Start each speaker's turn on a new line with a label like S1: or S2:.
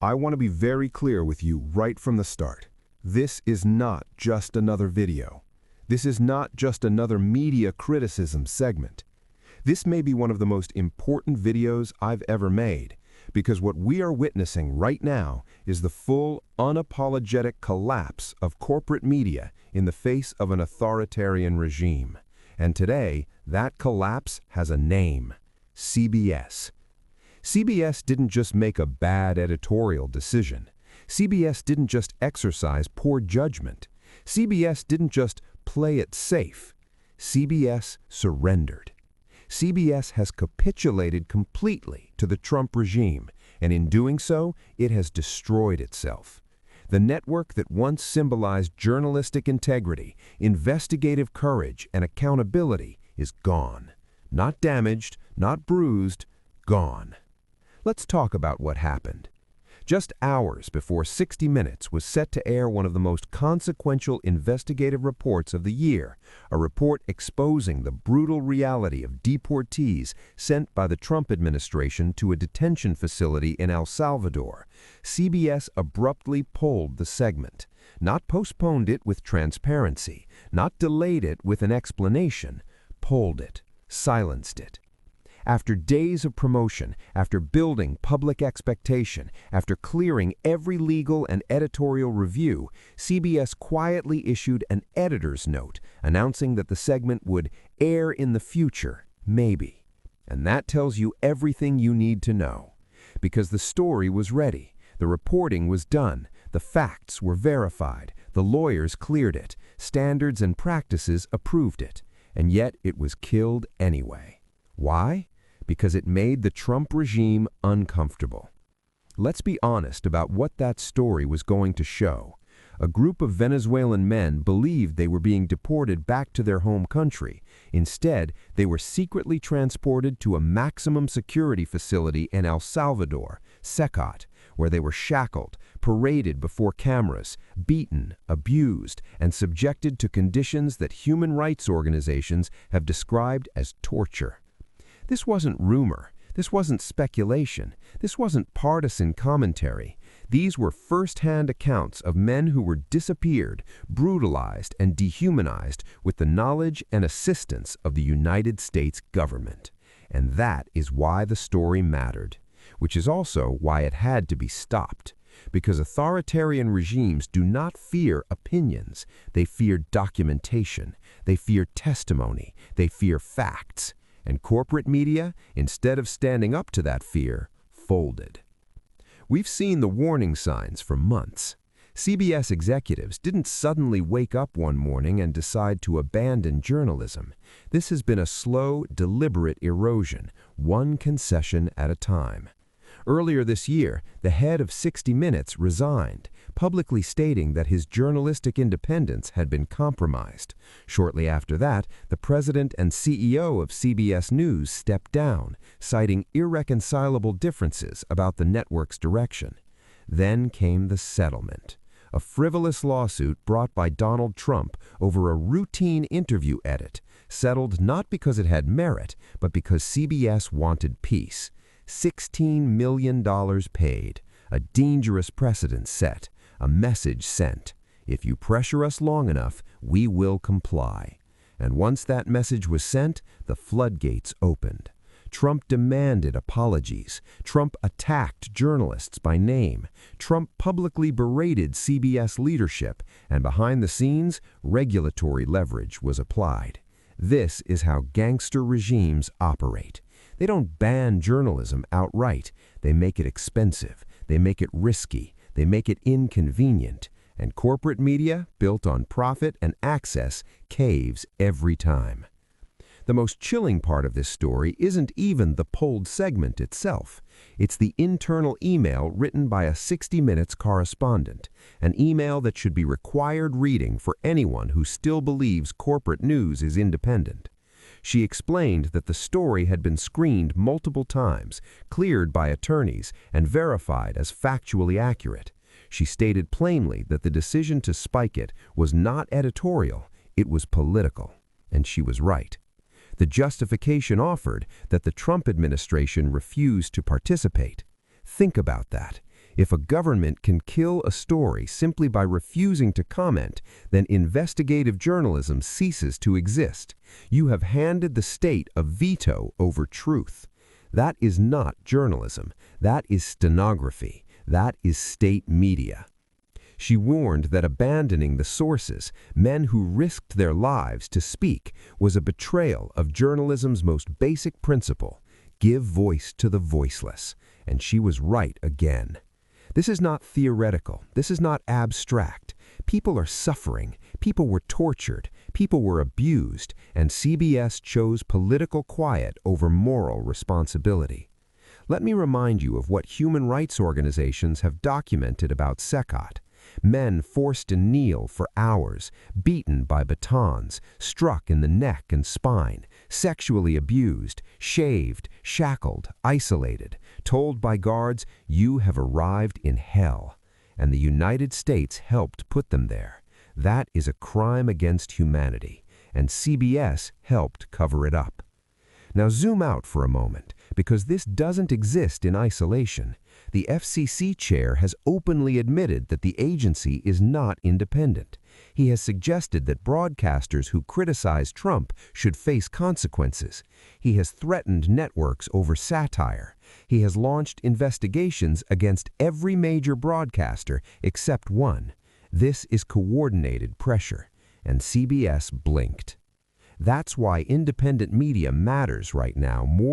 S1: I want to be very clear with you right from the start. This is not just another video. This is not just another media criticism segment. This may be one of the most important videos I've ever made, because what we are witnessing right now is the full, unapologetic collapse of corporate media in the face of an authoritarian regime. And today, that collapse has a name: CBS. CBS didn't just make a bad editorial decision. CBS didn't just exercise poor judgment. CBS didn't just play it safe. CBS surrendered. CBS has capitulated completely to the Trump regime, and in doing so, it has destroyed itself. The network that once symbolized journalistic integrity, investigative courage, and accountability is gone. Not damaged, not bruised, gone. Let's talk about what happened. Just hours before 60 Minutes was set to air one of the most consequential investigative reports of the year, a report exposing the brutal reality of deportees sent by the Trump administration to a detention facility in El Salvador, CBS abruptly pulled the segment, not postponed it with transparency, not delayed it with an explanation, pulled it, silenced it. After days of promotion, after building public expectation, after clearing every legal and editorial review, CBS quietly issued an editor's note announcing that the segment would air in the future, maybe. And that tells you everything you need to know. Because the story was ready, the reporting was done, the facts were verified, the lawyers cleared it, standards and practices approved it, and yet it was killed anyway. Why? Because it made the Trump regime uncomfortable. Let's be honest about what that story was going to show. A group of Venezuelan men believed they were being deported back to their home country. Instead, they were secretly transported to a maximum security facility in El Salvador, SECOT, where they were shackled, paraded before cameras, beaten, abused, and subjected to conditions that human rights organizations have described as torture. This wasn't rumor. This wasn't speculation. This wasn't partisan commentary. These were first-hand accounts of men who were disappeared, brutalized, and dehumanized with the knowledge and assistance of the United States government. And that is why the story mattered, which is also why it had to be stopped. Because authoritarian regimes do not fear opinions. They fear documentation. They fear testimony. They fear facts. And corporate media, instead of standing up to that fear, folded. We've seen the warning signs for months. CBS executives didn't suddenly wake up one morning and decide to abandon journalism. This has been a slow, deliberate erosion, one concession at a time. Earlier this year, the head of 60 Minutes resigned, publicly stating that his journalistic independence had been compromised. Shortly after that, the president and CEO of CBS News stepped down, citing irreconcilable differences about the network's direction. Then came the settlement, a frivolous lawsuit brought by Donald Trump over a routine interview edit, settled not because it had merit, but because CBS wanted peace. $16 million paid, a dangerous precedent set, a message sent. If you pressure us long enough, we will comply. And once that message was sent, the floodgates opened. Trump demanded apologies. Trump attacked journalists by name. Trump publicly berated CBS leadership, and behind the scenes, regulatory leverage was applied. This is how gangster regimes operate. They don't ban journalism outright. They make it expensive. They make it risky. They make it inconvenient. And corporate media, built on profit and access, caves every time. The most chilling part of this story isn't even the pulled segment itself. It's the internal email written by a 60 Minutes correspondent, an email that should be required reading for anyone who still believes corporate news is independent. She explained that the story had been screened multiple times, cleared by attorneys, and verified as factually accurate. She stated plainly that the decision to spike it was not editorial, it was political. And she was right. The justification offered, that the Trump administration refused to participate. Think about that. If a government can kill a story simply by refusing to comment, then investigative journalism ceases to exist. You have handed the state a veto over truth. That is not journalism. That is stenography. That is state media. She warned that abandoning the sources, men who risked their lives to speak, was a betrayal of journalism's most basic principle: give voice to the voiceless. And she was right again. This is not theoretical. This is not abstract. People are suffering. People were tortured. People were abused. And CBS chose political quiet over moral responsibility. Let me remind you of what human rights organizations have documented about Sekot. Men forced to kneel for hours, beaten by batons, struck in the neck and spine, sexually abused, shaved, shackled, isolated, told by guards, "You have arrived in hell." And the United States helped put them there. That is a crime against humanity, and CBS helped cover it up. Now zoom out for a moment, because this doesn't exist in isolation. The FCC chair has openly admitted that the agency is not independent. He has suggested that broadcasters who criticize Trump should face consequences. He has threatened networks over satire. He has launched investigations against every major broadcaster except one. This is coordinated pressure, and CBS blinked. That's why independent media matters right now more